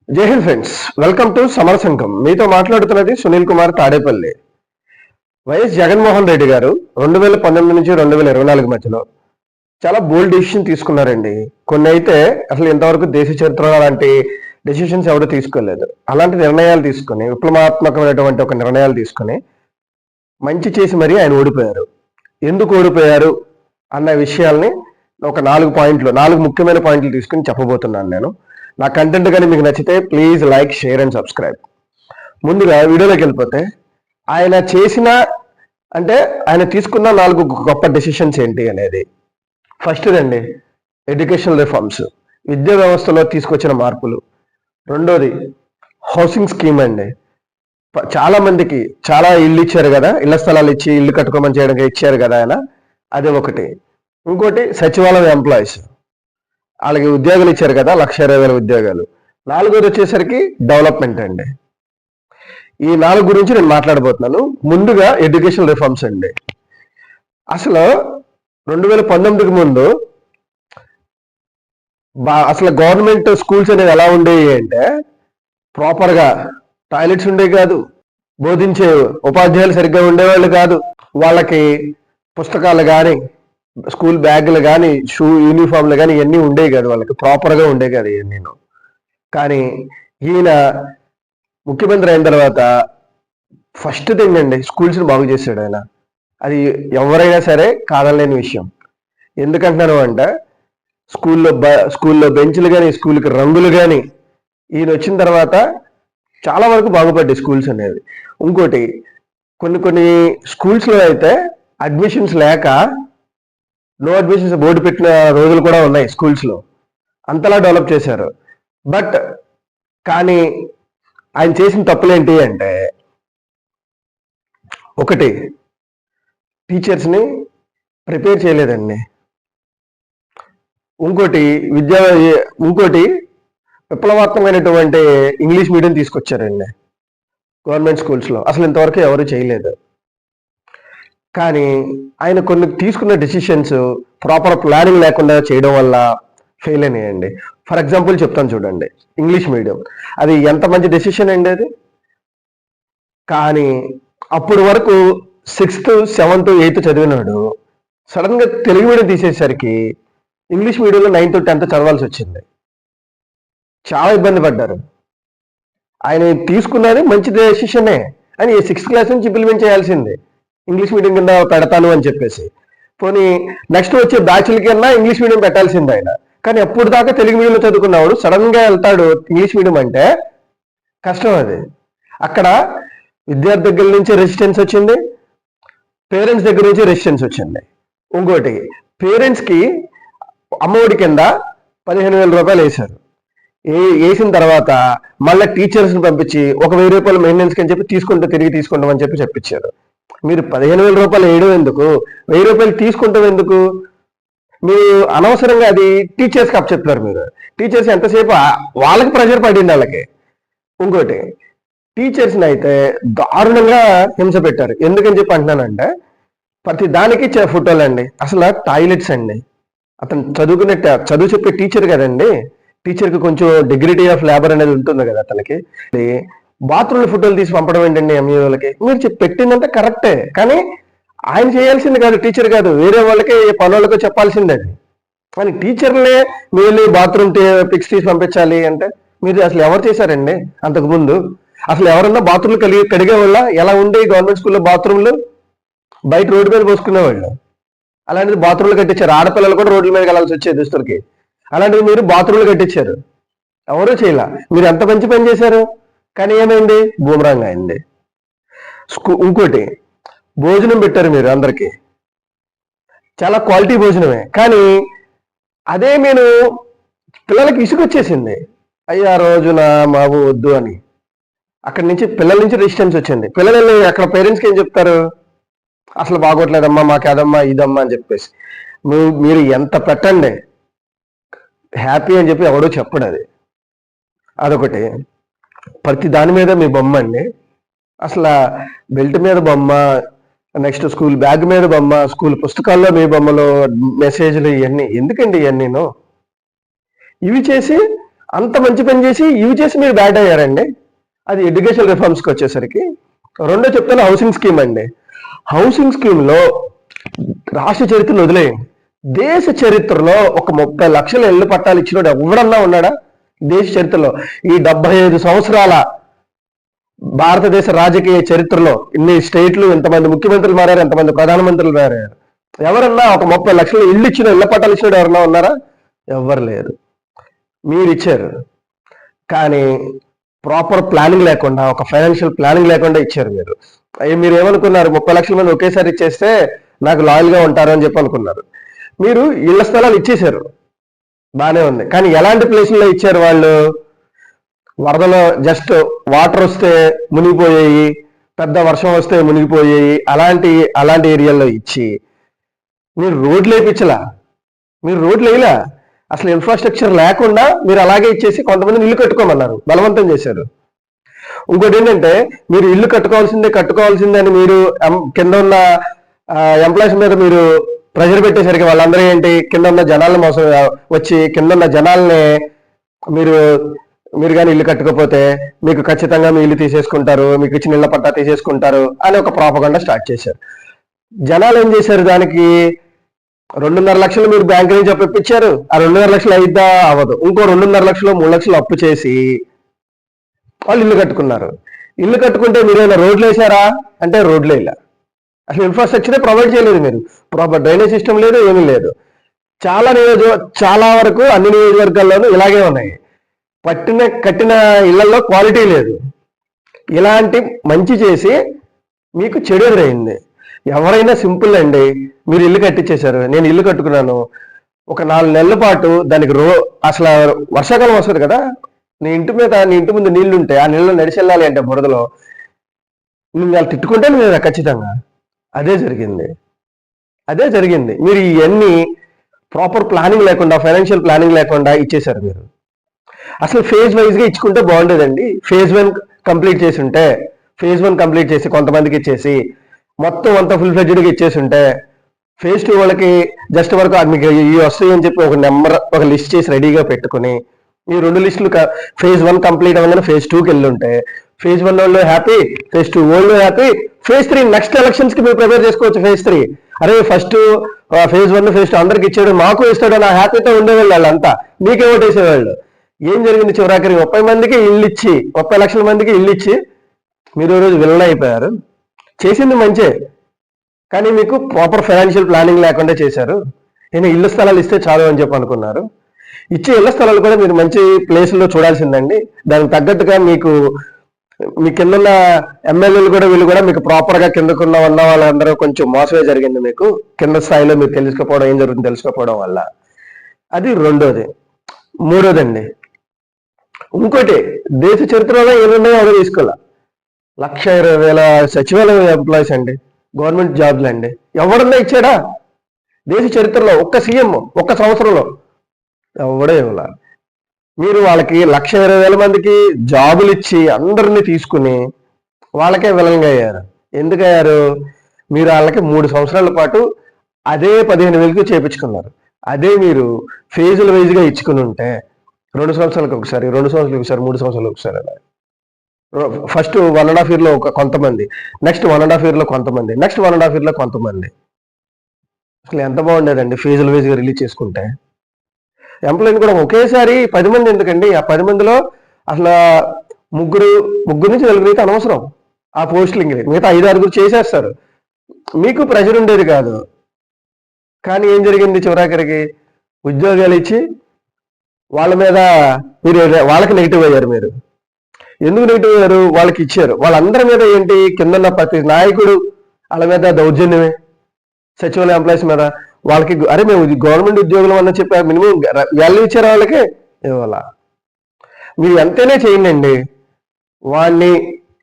జై Hind friends, welcome to సమర సంఘం. మీతో మాట్లాడుతున్నది సునీల్ కుమార్ తాడేపల్లి. వైఎస్ జగన్మోహన్ రెడ్డి గారు 2019 నుంచి 2024 మధ్యలో చాలా బోల్డ్ డెసిషన్ తీసుకున్నారండి. కొన్ని అయితే అసలు ఇంతవరకు దేశ చరిత్రలో అలాంటి డెసిషన్స్ ఎవరు తీసుకోలేదు. అలాంటి నిర్ణయాలు తీసుకుని, విప్లవాత్మకమైనటువంటి ఒక నిర్ణయాలు తీసుకుని మంచి చేసి మరీ ఆయన ఓడిపోయారు. ఎందుకు ఓడిపోయారు అన్న విషయాల్ని ఒక 4 ముఖ్యమైన పాయింట్లు తీసుకుని చెప్పబోతున్నాను నేను. నా కంటెంట్ కానీ మీకు నచ్చితే please like, share and subscribe. ముందుగా వీడియోలోకి వెళ్ళిపోతే ఆయన తీసుకున్న 4 గొప్ప డెసిషన్స్ ఏంటి అనేది. ఫస్ట్ అండి, ఎడ్యుకేషనల్ రిఫార్మ్స్, విద్యా వ్యవస్థలో తీసుకొచ్చిన మార్పులు. రెండోది హౌసింగ్ స్కీమ్ అండి. చాలా మందికి చాలా ఇల్లు ఇచ్చారు కదా, ఇళ్ల స్థలాలు ఇచ్చి ఇల్లు కట్టుకోమని చేయడానికి ఇచ్చారు కదా ఆయన, అదే ఒకటి. ఇంకోటి సచివాలయం ఎంప్లాయీస్, వాళ్ళకి ఉద్యోగాలు ఇచ్చారు కదా, 1,20,000 ఉద్యోగాలు. నాలుగోది వచ్చేసరికి డెవలప్మెంట్ అండి. ఈ 4 గురించి నేను మాట్లాడబోతున్నాను. ముందుగా ఎడ్యుకేషన్ రిఫార్మ్స్ అండి. అసలు 2019కి ముందు అసలు గవర్నమెంట్ స్కూల్స్ అనేది ఎలా ఉండేవి అంటే, ప్రాపర్గా టాయిలెట్స్ ఉండేవి కాదు, బోధించే ఉపాధ్యాయులు సరిగ్గా ఉండేవాళ్ళు కాదు, వాళ్ళకి పుస్తకాలు కానీ స్కూల్ బ్యాగులు కానీ యూనిఫామ్లు కానీ ఇవన్నీ ఉండేవి కాదు, వాళ్ళకి ప్రాపర్గా ఉండేవి కాదు ఇవన్నీ. కానీ ఈయన ముఖ్యమంత్రి అయిన తర్వాత ఫస్ట్ థింగ్ అండి, స్కూల్స్ని బాగు చేశాడు ఆయన. అది ఎవరైనా సరే కాదనలేని విషయం. ఎందుకంటున్నాను అంటే, స్కూల్లో బెంచ్లు కానీ, స్కూల్కి రంగులు కానీ ఈయన వచ్చిన తర్వాత చాలా వరకు బాగుపడ్డాయి స్కూల్స్ అనేది. ఇంకోటి, కొన్ని స్కూల్స్లో అయితే అడ్మిషన్స్ లేక నో అడ్మిషన్స్ బోర్డు పెట్టిన రోజులు కూడా ఉన్నాయి స్కూల్స్లో. అంతలా డెవలప్ చేశారు. కానీ ఆయన చేసిన తప్పులేంటి అంటే, ఒకటి, టీచర్స్ని ప్రిపేర్ చేయలేదండి. ఇంకోటి విప్లవాత్మకమైనటువంటి ఇంగ్లీష్ మీడియం తీసుకొచ్చారండి గవర్నమెంట్ స్కూల్స్లో. అసలు ఇంతవరకు ఎవరు చేయలేదు. కానీ ఆయన కొన్ని తీసుకున్న డెసిషన్స్ ప్రాపర్ ప్లానింగ్ లేకుండా చేయడం వల్ల ఫెయిల్ అయినాయండి. ఫర్ ఎగ్జాంపుల్ చెప్తాను చూడండి, ఇంగ్లీష్ మీడియం అది ఎంత మంచి డెసిషన్ అండి అది. కానీ అప్పుడు వరకు 6th, 7th, 8th చదివినాడు, సడన్గా తెలుగు మీడియం తీసేసరికి ఇంగ్లీష్ మీడియంలో 9th, 10th చదవాల్సి వచ్చింది. చాలా ఇబ్బంది పడ్డారు. ఆయన తీసుకున్నది మంచి డెసిషనే అని 6th క్లాస్ నుంచి ఇంప్లిమెంట్ చేయాల్సిందే, ఇంగ్లీష్ మీడియం కింద పెడతాను అని చెప్పేసి. పోనీ నెక్స్ట్ వచ్చే బ్యాచ్ల కింద ఇంగ్లీష్ మీడియం పెట్టాల్సింది ఆయన. కానీ అప్పుడు దాకా తెలుగు మీడియంలో చదువుకున్నవాడు సడన్ గా వెళ్తాడు ఇంగ్లీష్ మీడియం అంటే కష్టం అది. అక్కడ విద్యార్థి దగ్గర నుంచి రెసిస్టెన్స్ వచ్చింది, పేరెంట్స్ దగ్గర నుంచి రెసిస్టెన్స్ వచ్చింది. ఇంకోటి, పేరెంట్స్కి అమ్మఒడి కింద 15,000 రూపాయలు వేశారు. వేసిన తర్వాత మళ్ళీ టీచర్స్ని పంపించి 1,000 రూపాయలు మెయింటెనెన్స్ అని చెప్పి తిరిగి తీసుకుంటామని చెప్పి చెప్పించారు. మీరు 15,000 రూపాయలు వేయడం ఎందుకు, 1,000 రూపాయలు తీసుకుంటాం ఎందుకు? మీరు అనవసరంగా అది టీచర్స్కి అప్పచెప్తారు. మీరు టీచర్స్ ఎంతసేపు వాళ్ళకి ప్రెషర్ పడింది వాళ్ళకి. ఇంకోటి, టీచర్స్ని అయితే దారుణంగా హింస పెట్టారు. ఎందుకని చెప్పి అంటున్నానంటే, ప్రతి దానికి ఫోటోలు అండి. అసలు టాయిలెట్స్ అండి, అతను చదువు చెప్పే టీచర్ కదండి, టీచర్కి కొంచెం డిగ్నిటీ ఆఫ్ లేబర్ అనేది ఉంటుంది కదా అతనికి. బాత్రూమ్లో ఫోటోలు తీసి పంపడం ఏంటండి ఎంఈఓలకి? మీరు పెట్టిందంటే కరెక్టే, కానీ ఆయన చేయాల్సింది కాదు, టీచర్ కాదు, వేరే వాళ్ళకి పనులకు చెప్పాల్సిందే. కానీ టీచర్లే మీరు బాత్రూమ్ పిక్స్ తీసి పంపించాలి అంటే మీరు అసలు ఎవరు చేశారండి? అంతకుముందు అసలు ఎవరన్నా బాత్రూమ్లు కడిగే వాళ్ళ? ఎలా ఉండే గవర్నమెంట్ స్కూల్లో బాత్రూమ్లు? బయట రోడ్డు మీద పోసుకునేవాళ్ళు. అలాంటిది బాత్రూమ్లు కట్టించారు. ఆడపిల్లలు కూడా రోడ్ల మీద వెళ్ళాల్సి వచ్చేది దుస్తులకి. అలాంటిది మీరు బాత్రూమ్లు కట్టించారు, ఎవరూ చేయలే. మీరు ఎంత మంచి పని చేశారు, కానీ ఏమైంది? బూమరాంగ్ అయింది. ఇంకోటి, భోజనం పెట్టారు మీరు అందరికీ, చాలా క్వాలిటీ భోజనమే, కానీ అదే నేను పిల్లలకి ఇసుకొచ్చేసింది. అయ్యా రోజున మాకు వద్దు అని అక్కడి నుంచి పిల్లల నుంచి రెసిస్టెన్స్ వచ్చింది. పిల్లలు అక్కడ పేరెంట్స్కి ఏం చెప్తారు? అసలు బాగోట్లేదమ్మా, మాకేదమ్మా ఇదమ్మా అని చెప్పేసి. మీరు ఎంత పెట్టండి హ్యాపీ అని చెప్పి ఎవడో చెప్పడు. అదొకటి. ప్రతి దాని మీద మీ బొమ్మ అండి. అసలు బెల్ట్ మీద బొమ్మ, నెక్స్ట్ స్కూల్ బ్యాగ్ మీద బొమ్మ, స్కూల్ పుస్తకాల్లో మీ బొమ్మలు, మెసేజ్లు, ఇవన్నీ ఎందుకండి? ఇవన్నీను ఇవి చేసి అంత మంచి పని చేసి ఇవి చేసి మీరు బ్యాడ్ అయ్యారండి. అది ఎడ్యుకేషన్ రిఫార్మ్స్కి వచ్చేసరికి రెండో చెప్తాను, హౌసింగ్ స్కీమ్ అండి. హౌసింగ్ స్కీమ్లో రాష్ట్ర చరిత్రను వదిలేయండి, దేశ చరిత్రలో ఒక 30 లక్షల ఇళ్ళు పట్టాలు ఇచ్చినోడు ఎవడన్నా ఉన్నాడా దేశ చరిత్రలో? ఈ 75 సంవత్సరాల భారతదేశ రాజకీయ చరిత్రలో ఇన్ని స్టేట్లు, ఎంతమంది ముఖ్యమంత్రులు మారారు, ఎంతమంది ప్రధానమంత్రులు మారారు, ఎవరన్నా ఒక 30 లక్షల ఇళ్ళు ఇచ్చిన ఇళ్ల పట్టాలు ఇచ్చినోడు ఎవరన్నా ఉన్నారా? ఎవరు లేరు. మీరు ఇచ్చారు, కానీ ప్రాపర్ ప్లానింగ్ లేకుండా, ఒక ఫైనాన్షియల్ ప్లానింగ్ లేకుండా ఇచ్చారు. మీరు ఏమనుకున్నారు? 30 లక్షల మంది ఒకేసారి ఇచ్చేస్తే నాకు లాయల్గా ఉంటారు అని చెప్పి అనుకున్నారు. మీరు ఇళ్ల స్థలాలు ఇచ్చేశారు, బాగానే ఉంది. కానీ ఎలాంటి ప్లేసుల్లో ఇచ్చారు వాళ్ళు? వరదలో జస్ట్ వాటర్ వస్తే మునిగిపోయాయి, పెద్ద వర్షం వస్తే మునిగిపోయాయి, అలాంటి ఏరియాల్లో ఇచ్చి మీరు రోడ్లు వేయించలా, మీరు రోడ్లు వేయలా, అసలు ఇన్ఫ్రాస్ట్రక్చర్ లేకుండా మీరు అలాగే ఇచ్చేసి కొంతమందిని ఇల్లు కట్టుకోమన్నారు, బలవంతం చేశారు. ఇంకోటి ఏంటంటే, మీరు ఇల్లు కట్టుకోవాల్సిందే అని మీరు కింద ఉన్న ఎంప్లాయీస్ మీద మీరు ప్రెషర్ పెట్టేసరికి వాళ్ళందరూ ఏంటి, కింద ఉన్న జనాలను మోసం వచ్చి కింద ఉన్న జనాల్ని మీరు కానీ ఇల్లు కట్టుకోకపోతే మీకు ఖచ్చితంగా మీ ఇల్లు తీసేసుకుంటారు, మీకు ఇచ్చిన ఇళ్ల పట్టా తీసేసుకుంటారు అని ఒక ప్రాపగండా స్టార్ట్ చేశారు. జనాలు ఏం చేశారు? దానికి 2.5 లక్షలు మీరు బ్యాంకు నుంచి అప్పిచ్చారు. ఆ 2.5 లక్షలు అయిద్దా? అవ్వదు. ఇంకో 2.5 లక్షలు 3 లక్షలు అప్పు చేసి వాళ్ళు ఇల్లు కట్టుకున్నారు. ఇల్లు కట్టుకుంటే మీరు ఏమైనా రోడ్లు వేసారా అంటే రోడ్లు వేయలే. అసలు ఇన్ఫ్రాస్ట్రక్చరే ప్రొవైడ్ చేయలేదు మీరు. ప్రాపర్ డ్రైనేజ్ సిస్టమ్ లేదు, ఏమీ లేదు. చాలా వరకు అన్ని నియోజకవర్గాల్లోనూ ఇలాగే ఉన్నాయి. కట్టిన ఇళ్లలో క్వాలిటీ లేదు. ఇలాంటి మంచి చేసి మీకు చెడు ఎదురైంది. ఎవరైనా సింపుల్ అండి, మీరు ఇల్లు కట్టించేశారు, నేను ఇల్లు కట్టుకున్నాను, ఒక 4 నెలల పాటు దానికి అసలు వర్షాకాలం వస్తుంది కదా, నీ ఇంటి ముందు నీళ్లుంటే ఆ నీళ్ళు నడిచి వెళ్ళాలి అంటే బురదలో నేను వాళ్ళు తిట్టుకుంటే నేను ఖచ్చితంగా అదే జరిగింది. మీరు ఇవన్నీ ప్రాపర్ ప్లానింగ్ లేకుండా, ఫైనాన్షియల్ ప్లానింగ్ లేకుండా ఇచ్చేశారు మీరు. అసలు ఫేజ్ వైజ్గా ఇచ్చుకుంటే బాగుండేదండి. ఫేజ్ 1 కంప్లీట్ చేసి కొంతమందికి ఇచ్చేసి మొత్తం అంతా ఫుల్ ఫ్లెడ్జ్డ్గా ఇచ్చేసి ఉంటే, ఫేజ్ 2 వాళ్ళకి జస్ట్ వరకు మీకు ఇవి వస్తాయి అని చెప్పి ఒక లిస్ట్ చేసి రెడీగా పెట్టుకుని, ఈ 2 లిస్టులు ఫేజ్ 1 కంప్లీట్ అవ్వగానే ఫేజ్ 2కి వెళ్ళి ఉంటే, ఫేజ్ 1 వాళ్ళు హ్యాపీ, ఫేజ్ 2 వాళ్ళు హ్యాపీ, ఫేజ్ 3 నెక్స్ట్ ఎలక్షన్స్ కి మీరు ప్రిపేర్ చేసుకోవచ్చు. ఫేజ్ 3 అరే ఫస్ట్ ఫేజ్ 1 ఫేజ్ 2 అందరికి ఇచ్చాడు, మాకు ఇస్తాడు నా హ్యాపీతో ఉండేవాళ్ళు వాళ్ళంతా, మీకే ఓటేసేవాళ్ళు. ఏం జరిగింది? చివరాఖరి 30 మందికి ఇల్లు ఇచ్చి, 30 లక్షల మందికి ఇల్లు ఇచ్చి మీరు ఈరోజు విలన్ అయిపోయారు. చేసింది మంచే, కానీ మీకు ప్రాపర్ ఫైనాన్షియల్ ప్లానింగ్ లేకుండా చేశారు. నేను ఇళ్ల స్థలాలు ఇస్తే చాలు అని చెప్పి అనుకున్నారు. ఇచ్చే ఇళ్ల స్థలాలు కూడా మీరు మంచి ప్లేసుల్లో చూడాల్సిందండి. దానికి తగ్గట్టుగా మీ కిందన్న ఎమ్మెల్యేలు కూడా వీళ్ళు కూడా మీకు ప్రాపర్గా కిందకున్న వాళ్ళందరూ కొంచెం మోసమే జరిగింది. మీకు కింద స్థాయిలో మీరు తెలుసుకోకపోవడం, ఏం జరుగుతుందో తెలుసుకోకపోవడం వల్ల. అది రెండోది. మూడోదండి, ఇంకోటి, దేశ చరిత్రలో ఏమున్నాయో అవి తీసుకోవాల. 1,20,000 సచివాలయ ఎంప్లాయీస్ అండి, గవర్నమెంట్ జాబ్లు అండి, ఎవడన్నా ఇచ్చాడా దేశ చరిత్రలో? ఒక్క సీఎం ఒక్క సంవత్సరంలో ఎవడో ఇవ్వాల. మీరు వాళ్ళకి 1,20,000 మందికి జాబులు ఇచ్చి అందరినీ తీసుకుని వాళ్ళకే విలన్గా అయ్యారు. ఎందుకయ్యారు? మీరు వాళ్ళకి 3 సంవత్సరాల పాటు అదే 15,000కి చేపించుకున్నారు. అదే మీరు ఫేజుల వైజ్గా ఇచ్చుకుని ఉంటే 2 సంవత్సరాలకు ఒకసారి, 2 సంవత్సరాలకు ఒకసారి, 3 సంవత్సరాలకు ఒకసారి, అలా ఫస్ట్ 1.5 yearలో కొంతమంది, నెక్స్ట్ 1.5 yearలో కొంతమంది, నెక్స్ట్ 1.5 yearలో కొంతమంది. అసలు ఎంత బాగుండేదండి ఫేజుల వైజ్గా రిలీజ్ చేసుకుంటే. ఎంప్లాయీని కూడా ఒకేసారి 10 మంది ఎందుకండి? ఆ 10 మందిలో అసలు ముగ్గురు నుంచి 4 అయితే అనవసరం ఆ పోస్టులు. మిగతా 5-6 చేసేస్తారు, మీకు ప్రెషర్ ఉండేది కాదు. కానీ ఏం జరిగింది? చివరాఖరికి ఉద్యోగాలు ఇచ్చి వాళ్ళ మీద వాళ్ళకి నెగిటివ్ అయ్యారు. మీరు ఎందుకు నెగిటివ్ అయ్యారు? వాళ్ళకి ఇచ్చారు, వాళ్ళందరి మీద ఏంటి, కిందన్న ప్రతి నాయకుడు వాళ్ళ మీద దౌర్జన్యమే. సచివాలయ ఎంప్లాయీస్ మీద వాళ్ళకి, అరే మేము గవర్నమెంట్ ఉద్యోగులు అన్న చెప్పి మినిమం వాల్యూ ఇచ్చారు వాళ్ళకి ఇవ్వాల. మీరు ఎంతైనా చేయండి, వాడిని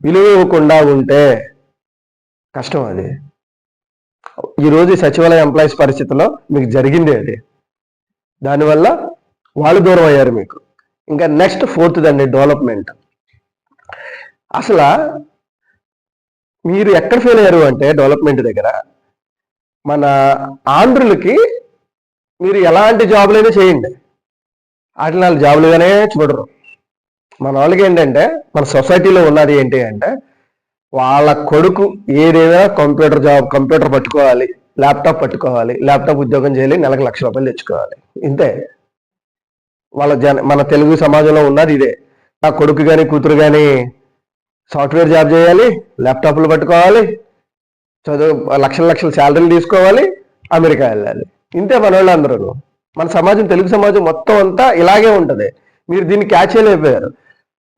విలువ ఇవ్వకుండా ఉంటే కష్టం. అది ఈరోజు సచివాలయ ఎంప్లాయీస్ పరిస్థితిలో మీకు జరిగింది అది. దానివల్ల వాళ్ళు దూరం అయ్యారు మీకు. ఇంకా నెక్స్ట్ 4th అండి, డెవలప్మెంట్. అసలు మీరు ఎక్కడ ఫెయిల్ అయ్యారు అంటే డెవలప్మెంట్ దగ్గర, మన ఆంధ్రులకి మీరు ఎలాంటి జాబులైనా చేయండి, వాటిని వాళ్ళు జాబులుగానే చూడరు. మన వాళ్ళకి ఏంటంటే మన సొసైటీలో ఉన్నది ఏంటి అంటే వాళ్ళ కొడుకు ఏదైనా కంప్యూటర్ పట్టుకోవాలి, ల్యాప్టాప్ పట్టుకోవాలి, ల్యాప్టాప్ ఉద్యోగం చేయాలి, నెలకు ₹1,00,000 తెచ్చుకోవాలి. ఇంతే మన తెలుగు సమాజంలో ఉన్నది ఇదే. నా కొడుకు కానీ కూతురు కానీ సాఫ్ట్వేర్ జాబ్ చేయాలి, ల్యాప్టాప్లు పట్టుకోవాలి, చదువు లక్షల శాలరీలు తీసుకోవాలి, అమెరికా వెళ్ళాలి. ఇంతే మన వాళ్ళు అందరూ. మన సమాజం, తెలుగు సమాజం మొత్తం అంతా ఇలాగే ఉంటుంది. మీరు దీన్ని క్యాచ్ చేయలేకపోయారు.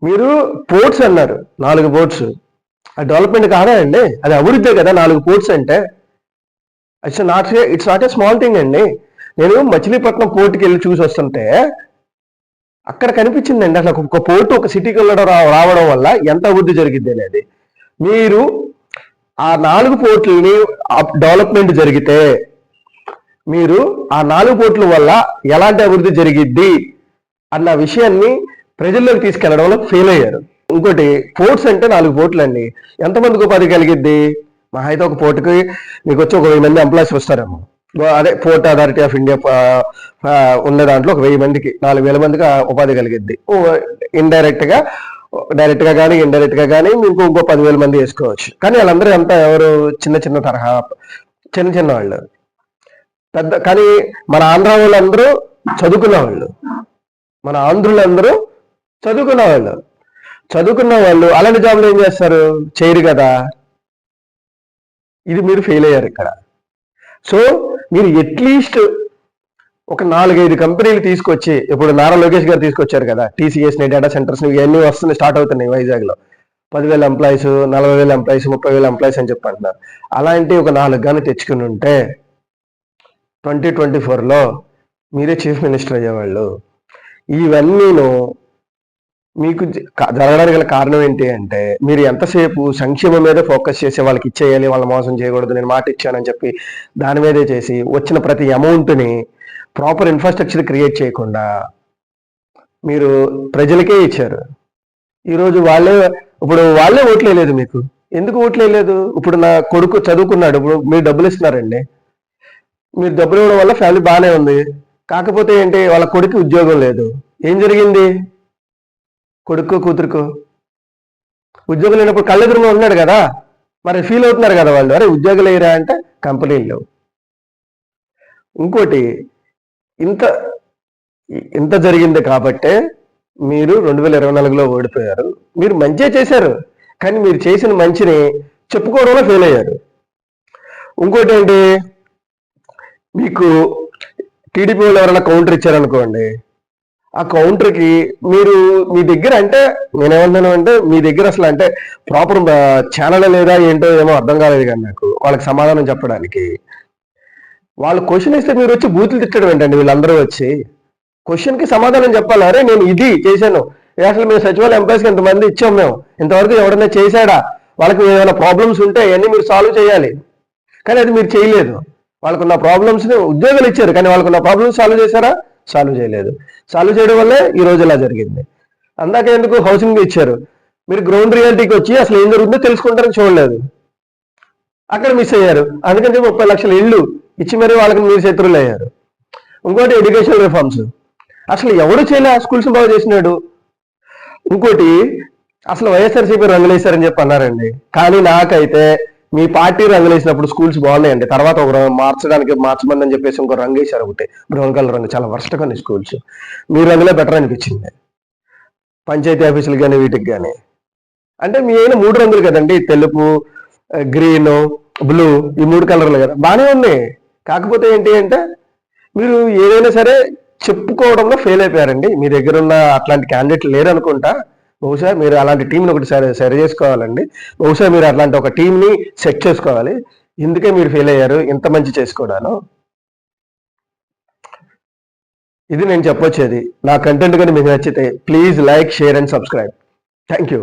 మీరు పోర్ట్స్ అన్నారు, 4 పోర్ట్స్. అది డెవలప్మెంట్ కాదా అండి? అది అభివృద్ధే కదా 4 పోర్ట్స్ అంటే. It's not a small thing అండి. నేను మచిలీపట్నం పోర్టుకి వెళ్ళి చూసి వస్తుంటే అక్కడ కనిపించిందండి అసలు ఒక పోర్టు ఒక సిటీకి వెళ్ళడం రావడం వల్ల ఎంత అభివృద్ధి జరిగింది అనేది. మీరు ఆ 4 పోర్టులని డెవలప్మెంట్ జరిగితే మీరు ఆ 4 పోర్టుల వల్ల ఎలాంటి అభివృద్ధి జరిగిద్ది అన్న విషయాన్ని ప్రజల్లోకి తీసుకెళ్లడంలో ఫెయిల్ అయ్యారు. ఇంకోటి, పోర్ట్స్ అంటే 4 పోర్టులు అండి. ఎంతమందికి ఉపాధి కలిగిద్ది? మహా అయితే ఒక పోర్టుకి మీకు వచ్చి ఒక 1000 మంది ఎంప్లాయీస్ వస్తారేమో. అదే పోర్ట్ అథారిటీ ఆఫ్ ఇండియా ఉన్న దాంట్లో ఒక 1000 మందికి 4,000 మందికి ఉపాధి కలిగిద్ది. డైరెక్ట్ గా కానీ ఇండైరెక్ట్ గా కానీ మీకు ఇంకో 10,000 మంది వేసుకోవచ్చు. కానీ వాళ్ళందరూ ఎంత ఎవరు చిన్న తరహా చిన్న వాళ్ళు. కానీ మన ఆంధ్ర వాళ్ళందరూ చదువుకున్న వాళ్ళు, మన ఆంధ్రులందరూ చదువుకున్న వాళ్ళు అలాంటి జాబ్లు ఏం చేస్తారు? చేయరు కదా. ఇది మీరు ఫెయిల్ అయ్యారు ఇక్కడ. సో మీరు అట్లీస్ట్ ఒక 4-5 కంపెనీలు తీసుకొచ్చి, ఇప్పుడు నారా లోకేష్ గారు తీసుకొచ్చారు కదా, TCS ని, డేటా సెంటర్స్ ని, ఇవన్నీ వస్తున్నాయి, స్టార్ట్ అవుతున్నాయి వైజాగ్లో. 10,000 ఎంప్లాయీస్, 40,000 ఎంప్లాయీస్, 30,000 ఎంప్లాయీస్ అని చెప్పంటున్నారు. అలాంటి ఒక 4 కానీ తెచ్చుకుని ఉంటే 2024లో మీరే చీఫ్ మినిస్టర్ అయ్యేవాళ్ళు. ఇవన్నీను మీకు జరగడానికి గల కారణం ఏంటి అంటే మీరు ఎంతసేపు సంక్షేమం మీద ఫోకస్ చేసి వాళ్ళకి ఇచ్చేయాలి, వాళ్ళ మోసం చేయకూడదు, నేను మాట ఇచ్చానని చెప్పి దాని మీదే చేసి వచ్చిన ప్రతి అమౌంట్ని ప్రాపర్ ఇన్ఫ్రాస్ట్రక్చర్ క్రియేట్ చేయకుండా మీరు ప్రజలకే ఇచ్చారు. ఈరోజు వాళ్ళే ఓట్లు వేయలేదు మీకు. ఎందుకు ఓట్లు వేయలేదు? ఇప్పుడు నా కొడుకు చదువుకున్నాడు, ఇప్పుడు మీరు డబ్బులు ఇస్తున్నారండి. మీరు డబ్బులు ఇవ్వడం వల్ల ఫ్యామిలీ బాగానే ఉంది. కాకపోతే ఏంటి, వాళ్ళ కొడుకు ఉద్యోగం లేదు. ఏం జరిగింది? కొడుకు కూతురుకు ఉద్యోగం లేనప్పుడు కళ్ళెదురుగా ఉన్నాడు కదా, మరి ఫీల్ అవుతున్నారు కదా వాళ్ళు, అరే ఉద్యోగాలు వేయరా అంటే కంపెనీలు లేవు. ఇంకోటి, ఇంత జరిగింది కాబట్టే మీరు 2024లో ఓడిపోయారు. మీరు మంచిగా చేశారు, కానీ మీరు చేసిన మంచిని చెప్పుకోవడంలో ఫెయిల్ అయ్యారు. ఇంకోటి ఏంటి, మీకు టీడీపీ వాళ్ళు ఎవరైనా కౌంటర్ ఇచ్చారనుకోండి, ఆ కౌంటర్కి మీరు మీ దగ్గర అంటే నేనేమన్నాను అంటే మీ దగ్గర అసలు అంటే ప్రాపర్ ఛానల్ లేదా ఏంటో ఏమో అర్థం కాలేదు కానీ నాకు వాళ్ళకి సమాధానం చెప్పడానికి. వాళ్ళు క్వశ్చన్ ఇస్తే మీరు వచ్చి బూతులు తిట్టడం ఏంటండి? వీళ్ళందరూ వచ్చి క్వశ్చన్కి సమాధానం చెప్పాలి. అరే నేను ఇది చేశాను, అసలు మేము సచివాలయ ఎంప్లాయీస్కి ఎంతమంది ఇచ్చాం, మేము ఇంతవరకు ఎవడన్నా చేశాడా, వాళ్ళకి ఏమైనా ప్రాబ్లమ్స్ ఉంటే అవన్నీ మీరు సాల్వ్ చేయాలి. కానీ అది మీరు చేయలేదు. వాళ్ళకున్న ప్రాబ్లమ్స్ని ఉద్యోగాలు ఇచ్చారు, కానీ వాళ్ళకున్న ప్రాబ్లమ్స్ సాల్వ్ చేశారా? సాల్వ్ చేయలేదు. సాల్వ్ చేయడం వల్లే ఈ రోజు ఇలా జరిగింది. అందాక ఎందుకు హౌసింగ్ ఇచ్చారు, మీరు గ్రౌండ్ రియాలిటీకి వచ్చి అసలు ఏం జరుగుతుందో తెలుసుకుంటారని చూడలేదు, అక్కడ మిస్ అయ్యారు. అందుకని 30 లక్షల ఇళ్ళు ఇచ్చి మరి వాళ్ళకి మీరు శత్రువులు అయ్యారు. ఇంకోటి ఎడ్యుకేషన్ రిఫార్మ్స్ అసలు ఎవడు చేయలే, స్కూల్స్ బాగా చేసినాడు. ఇంకోటి, అసలు వైఎస్ఆర్సీపీ రంగులేశారని చెప్పి అన్నారండి, కానీ నాకైతే మీ పార్టీ రంగులేసినప్పుడు స్కూల్స్ బాగున్నాయండి. తర్వాత ఒక మార్చమని అని చెప్పేసి ఇంకో రంగు వేశారు, ఒకటి బ్రౌన్ కలర్ రంగు, చాలా వర్స్ట్ కొన్ని స్కూల్స్. మీ రంగులే బెటర్ అనిపించింది, పంచాయతీ ఆఫీసులు కానీ వీటికి కానీ. అంటే మీ అయినా 3 రంగులు కదండి, తెలుపు, గ్రీన్, బ్లూ, ఈ 3 కలర్లు కదా, బాగానే ఉన్నాయి. కాకపోతే ఏంటి అంటే మీరు ఏదైనా సరే చెప్పుకోవడంలో ఫెయిల్ అయిపోయారండి. మీ దగ్గర ఉన్న అట్లాంటి క్యాండిడేట్లు లేరు అనుకుంటా. బహుశా మీరు అలాంటి టీంని ఒకటి సరి చేసుకోవాలండి. బహుశా మీరు అట్లాంటి ఒక టీంని సెట్ చేసుకోవాలి. ఇందుకే మీరు ఫెయిల్ అయ్యారు ఇంత మంచి చేసుకోవడాను. ఇది నేను చెప్పొచ్చేది. నా కంటెంట్ కానీ మీకు నచ్చితే please like, share and subscribe. Thank you.